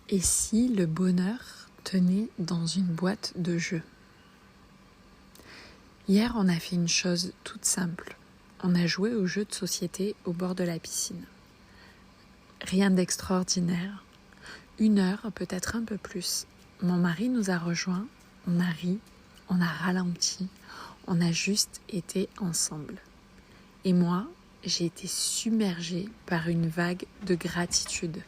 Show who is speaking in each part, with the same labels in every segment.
Speaker 1: Et si le bonheur tenait dans une boîte de jeux? Hier, on a fait une chose toute simple. On a joué aux jeux de société au bord de la piscine. Rien d'extraordinaire. 1 heure, peut-être un peu plus. Mon mari nous a rejoints, on a ri, on a ralenti, on a juste été ensemble. Et moi, j'ai été submergée par une vague de gratitude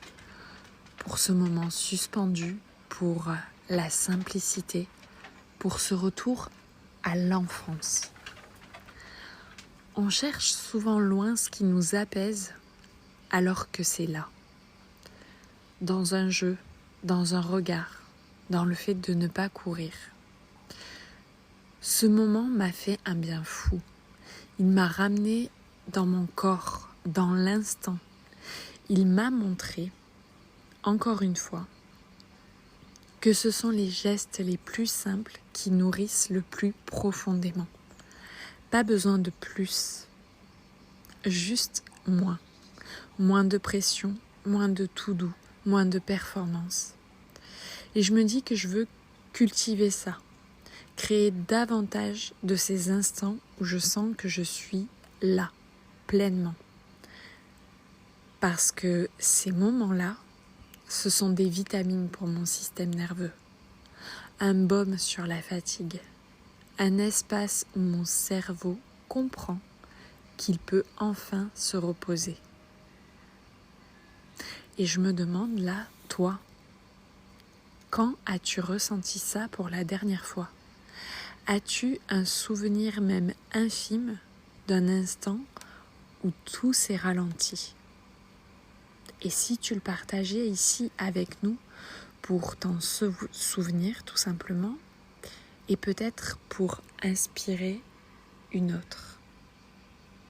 Speaker 1: pour ce moment suspendu, pour la simplicité, pour ce retour à l'enfance. On cherche souvent loin ce qui nous apaise alors que c'est là. Dans un jeu, dans un regard, dans le fait de ne pas courir. Ce moment m'a fait un bien fou. Il m'a ramené dans mon corps, dans l'instant. Il m'a montré, encore une fois, que ce sont les gestes les plus simples qui nourrissent le plus profondément. Pas besoin de plus, juste moins. Moins de pression, moins de tout doux, moins de performance. Et je me dis que je veux cultiver ça, créer davantage de ces instants où je sens que je suis là, pleinement. Parce que ces moments-là, ce sont des vitamines pour mon système nerveux, un baume sur la fatigue, un espace où mon cerveau comprend qu'il peut enfin se reposer. Et je me demande là, toi, quand as-tu ressenti ça pour la dernière fois? As-tu un souvenir même infime d'un instant où tout s'est ralenti? Et si tu le partageais ici avec nous pour t'en souvenir tout simplement et peut-être pour inspirer une autre.